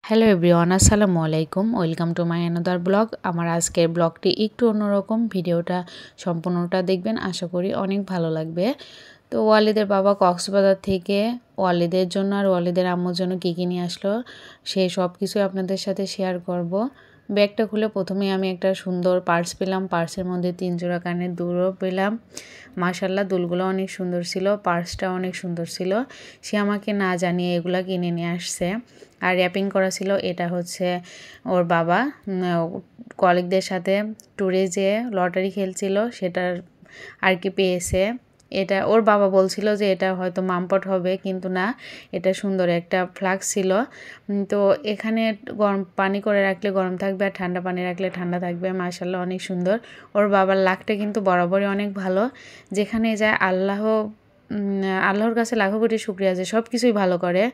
Hello everyone, আসসালামু আলাইকুম। Welcome to my another blog. আমার আজকের ব্লগটি একটু অন্যরকম, ভিডিওটা সম্পূর্ণটা দেখবেন, আশা করি অনেক ভালো লাগবে। তো ওয়ালিদের বাবা কক্সবাজার থেকে ওয়ালিদের জন্য আর ওয়ালিদের আম্মুর জন্য কী কী নিয়ে আসলো সেই সব কিছুই আপনাদের সাথে শেয়ার করব। ব্যাগটা খুলে প্রথমেই আমি একটা সুন্দর পার্স পেলাম। পার্সের মধ্যে 3 জোড়া কানের দুলও পেলাম। মাশাআল্লাহ, দুলগুলো অনেক সুন্দর ছিল, পার্সটা অনেক সুন্দর ছিল। সে আমাকে না জানিয়ে এগুলা কিনে নিয়ে আসছে। আর র্যাপিং করা ছিল, এটা হচ্ছে ওর বাবা কলিগদের সাথে ট্যুরে যেয়ে লটারি খেলছিল, সেটার আর কি পেয়েছে। এটা ওর বাবা বলছিল যে এটা হয়তো মামপট হবে, কিন্তু না, এটা সুন্দর একটা ফ্লাক্স ছিল। তো এখানে গরম পানি করে রাখলে গরম থাকবে, আর ঠান্ডা পানি রাখলে ঠান্ডা থাকবে। মাশাআল্লাহ, অনেক সুন্দর। ওর বাবার লাকটা কিন্তু বরাবরই অনেক ভালো। যেখানে যায় আল্লাহর কাছে লাখো কোটি শুকরিয়া যে সব কিছুই ভালো করে।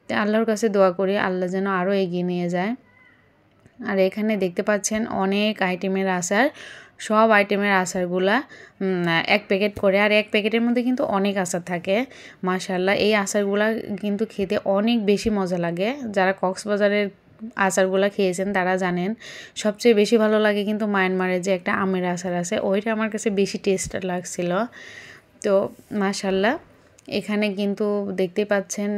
আল্লাহর কাছে দোয়া করি আল্লাহ যেন আরও এগিয়ে নিয়ে যায়। আর এখানে দেখতে পাচ্ছেন অনেক আইটেমের আচার। সব আইটেমের আচারগুলা এক প্যাকেট করে, আর এক প্যাকেটের মধ্যে কিন্তু অনেক আচার থাকে। মাশাআল্লাহ, এই আচারগুলা কিন্তু খেতে অনেক বেশি মজা লাগে। যারা কক্সবাজারের আচারগুলা খেয়েছেন তারা জানেন। সবচেয়ে বেশি ভালো লাগে কিন্তু মায়ানমারের যে একটা আমের আচার আছে, ওইটা আমার কাছে বেশি টেস্ট লাগছিল। তো মাশাআল্লাহ, এখানে কিন্তু দেখতে পাচ্ছেন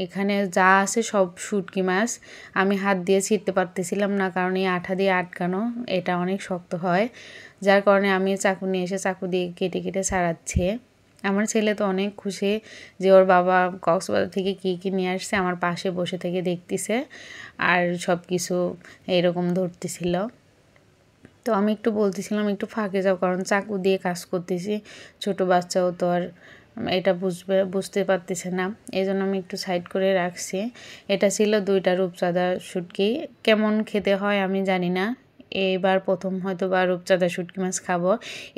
এখানে যা আছে সব শুটকি মাছ। আমি হাত দিয়ে ছিঁড়তে পারতেছিলাম না, কারণ এই আঠা দিয়ে আটকানো, এটা অনেক শক্ত হয়। যার কারণে আমি চাকু নিয়ে এসে চাকু দিয়ে কেটে কেটে ছাড়াচ্ছি। আমার ছেলে তো অনেক খুশি যে ওর বাবা কক্সবাজার থেকে কী কী নিয়ে আসছে, আমার পাশে বসে থেকে দেখতেছে আর সব কিছু এরকম ধরতেছিল। তো আমি একটু বলতেছিলাম একটু ফাঁকে যাও, কারণ চাকু দিয়ে কাজ করতেছি, ছোট বাচ্চাও তো আর এটা বুঝতে পারতেছে না, এই জন্য আমি একটু সাইড করে রাখছি। এটা ছিল 2টা রূপচাঁদা শুটকি। কেমন খেতে হয় আমি জানি না, এইবার প্রথম হয়তো বা রূপচাঁদা শুটকি মাছ খাবো।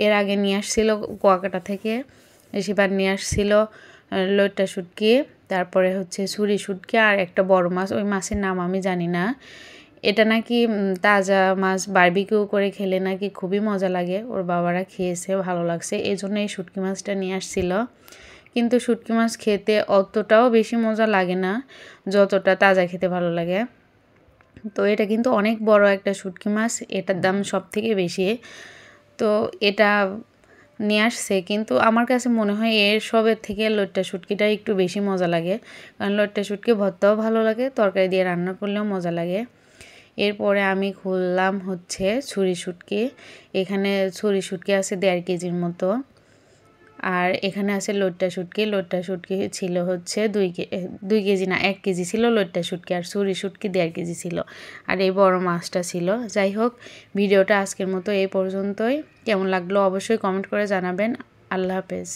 এর আগে নিয়ে আসছিল কুয়াকাটা থেকে, সেবার নিয়ে আসছিল লইট্টা শুটকি, তারপরে হচ্ছে ছুরি শুটকি, আর একটা বড় মাছ, ওই মাছের নাম আমি জানি না। এটা নাকি তাজা মাছ বারবিকিউ করে খেলে নাকি খুবই মজা লাগে। ওর বাবারা খেয়েছে, ভালো লাগছে, এই জন্য এই শুটকি মাছটা নিয়ে আসছিল। কিন্তু শুটকি মাছ খেতে অতটাও বেশি মজা লাগে না যতটা তাজা খেতে ভালো লাগে। তো এটা কিন্তু অনেক বড় একটা শুটকি মাছ, এটার দাম সব থেকে বেশি। তো এটা নিয়ে আসছে, কিন্তু আমার কাছে মনে হয় এর সবের থেকে লইট্টা শুটকিটা একটু বেশি মজা লাগে, কারণ লইট্টা শুটকি ভর্তাও ভালো লাগে, তরকারি দিয়ে রান্না করলেও মজা লাগে। এরপরে আমি খুললাম হচ্ছে ছুরি শুটকি। এখানে ছুরি শুটকি আছে 1.5 কেজির মতো, আর এখানে আছে লইট্টা শুটকি। লইট্টা শুটকি ছিল হচ্ছে 2 কেজি না, 1 কেজি ছিল লইট্টা শুটকি, আর ছুরি শুটকি 1.5 কেজি ছিল, আর এই বড় মাছটা ছিল। যাই হোক, ভিডিওটা আজকের মতো এই পর্যন্তই। কেমন লাগলো অবশ্যই কমেন্ট করে জানাবেন। আল্লাহ হাফেজ।